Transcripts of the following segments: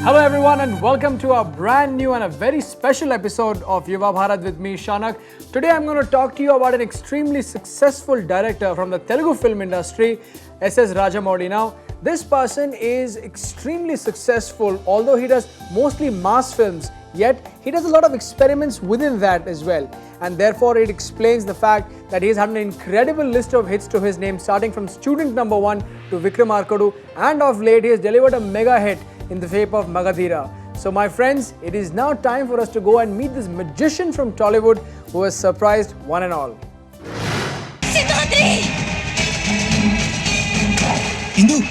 Hello everyone and welcome to our brand new and a very special episode of Yuva Bharat with me Shanak. Today I'm going to talk to you about an extremely successful director from the Telugu film industry, S.S. Rajamouli. Now, this person is extremely successful, although he does mostly mass films, yet he does a lot of experiments within that as well. And therefore it explains the fact that he has had an incredible list of hits to his name, starting from Student Number 1 to Vikramarkudu, and of late he has delivered a mega hit in the shape of Magadhira. So my friends, it is now time for us to go and meet this magician from Tollywood who has surprised one and all. Siddhadri! Indu!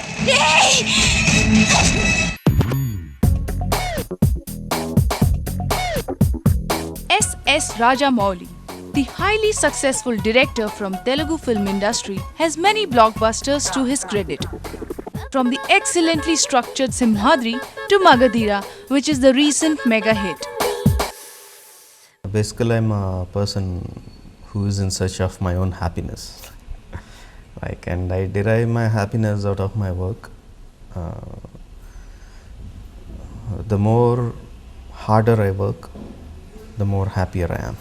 S.S. Rajamouli, the highly successful director from Telugu film industry, has many blockbusters to his credit. From the excellently structured Simhadri to Magadhira, which is the recent mega hit. Basically, I'm a person who is in search of my own happiness. And I derive my happiness out of my work. The more harder I work, the more happier I am.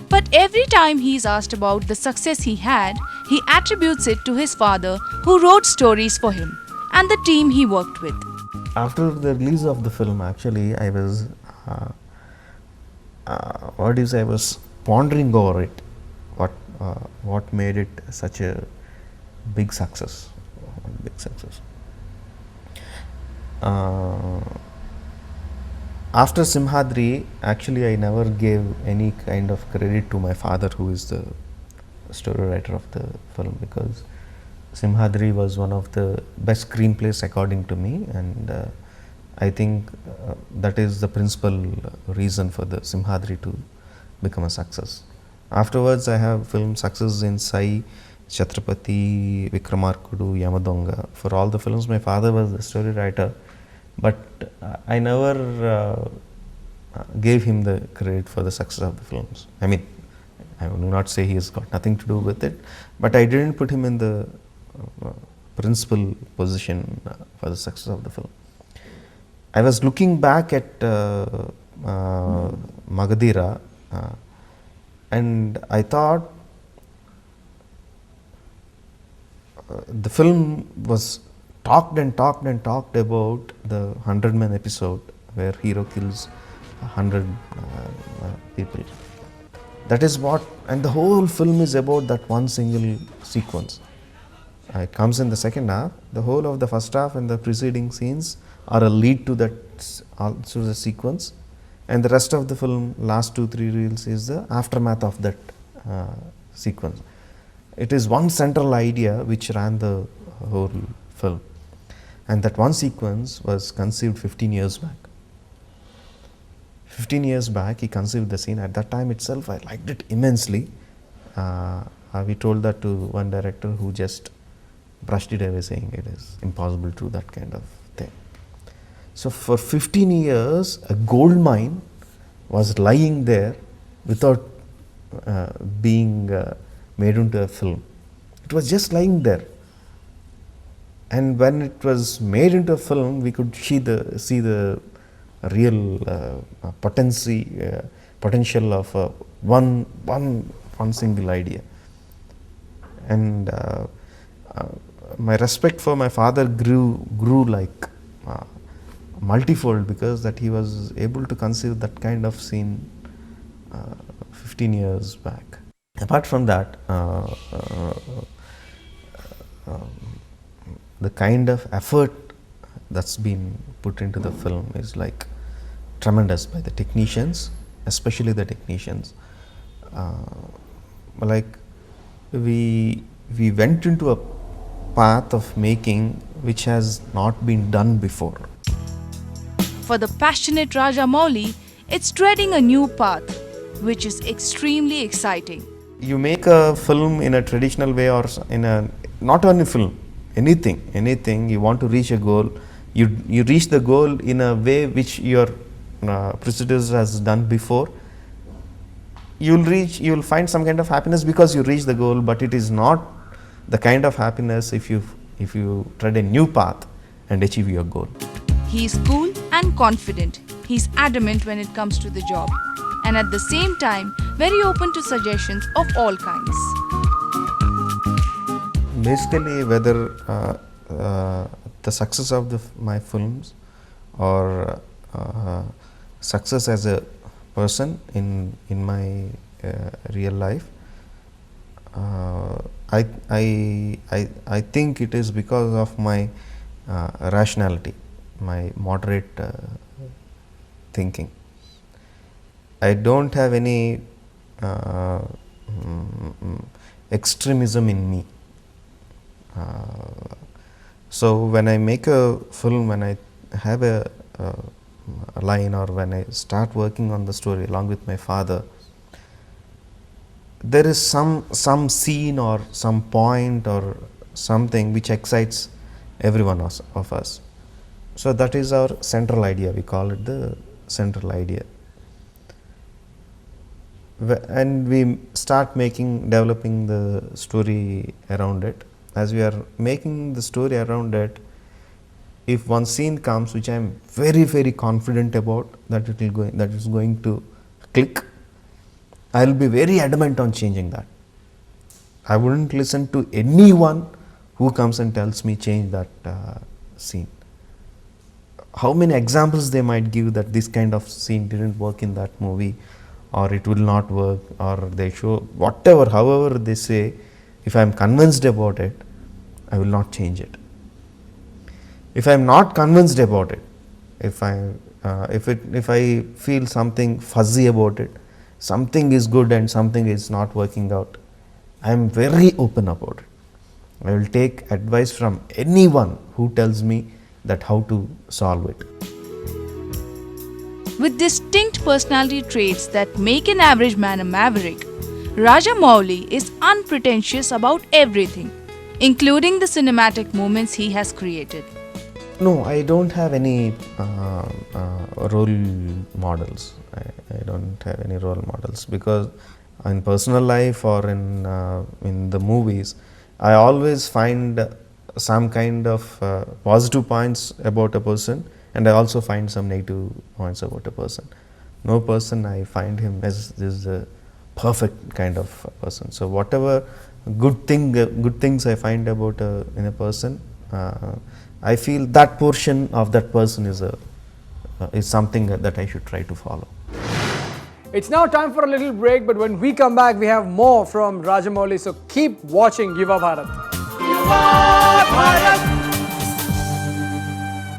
But every time he is asked about the success he had, he attributes it to his father, who wrote stories for him, and the team he worked with. After the release of the film, actually, I was, I was pondering over it. What made it such a big success? After Simhadri, actually I never gave any kind of credit to my father, who is the story writer of the film, because Simhadri was one of the best screenplays according to me, and I think that is the principal reason for the Simhadri to become a success. Afterwards, I have film success in Sai, Chhatrapati, Vikramarkudu, Yamadonga. For all the films, my father was the story writer, but I never gave him the credit for the success of the films. I mean, I will not say he has got nothing to do with it, but I didn't put him in the principal position for the success of the film. I was looking back at Magadhira, and I thought the film was talked about the 100-man episode where hero kills 100 people. That is what, and the whole film is about that one single sequence. It comes in the second half. The whole of the first half and the preceding scenes are a lead to that, also the sequence, and the rest of the film, last 2-3 reels, is the aftermath of that sequence. It is one central idea which ran the whole film, and that one sequence was conceived 15 years back. 15 years back, he conceived the scene. At that time itself, I liked it immensely. We told that to one director, who just brushed it away, saying it is impossible to do that kind of thing. So for 15 years, a gold mine was lying there without being made into a film. It was just lying there. And when it was made into a film, we could see the real potential of one single idea. And my respect for my father grew like multifold, because that he was able to conceive that kind of scene 15 years back. Apart from that, the kind of effort that's been put into the film is like tremendous by the technicians, especially the technicians. We went into a path of making which has not been done before. For the passionate Rajamouli, it's treading a new path, which is extremely exciting. You make a film in a traditional way, or in a, not only film, anything you want to reach a goal, you reach the goal in a way which your predecessor has done before. You'll find some kind of happiness because you reach the goal, but it is not the kind of happiness if you tread a new path and achieve your goal. He is cool and confident. He's adamant when it comes to the job, and at the same time, very open to suggestions of all kinds. Basically, whether the success of my films or success as a person in my real life, I think it is because of my rationality, my moderate thinking. I don't have any extremism in me. So when I make a film, when I have a line, or when I start working on the story along with my father, there is some scene or some point or something which excites every one of us. So that is our central idea. We call it the central idea. And we start developing the story around it. As we are making the story around it, if one scene comes which I am very, very confident about that that is going to click, I will be very adamant on changing that. I wouldn't listen to anyone who comes and tells me change that scene. How many examples they might give that this kind of scene didn't work in that movie, or it will not work, or they show whatever, however they say, if I am convinced about it, I will not change it. If I am not convinced about it, if I feel something fuzzy about it, something is good and something is not working out, I am very open about it. I will take advice from anyone who tells me that how to solve it. With distinct personality traits that make an average man a maverick, Rajamouli is unpretentious about everything, including the cinematic moments he has created. No, I don't have any role models. I don't have any role models, because in personal life or in the movies, I always find some kind of positive points about a person, and I also find some negative points about a person. No person I find him as a perfect kind of person. So whatever good things I find about in a person, I feel that portion of that person is something that I should try to follow. It's now time for a little break, but when we come back, we have more from Rajamouli. So keep watching Yuva Bharat. Yuva Bharat.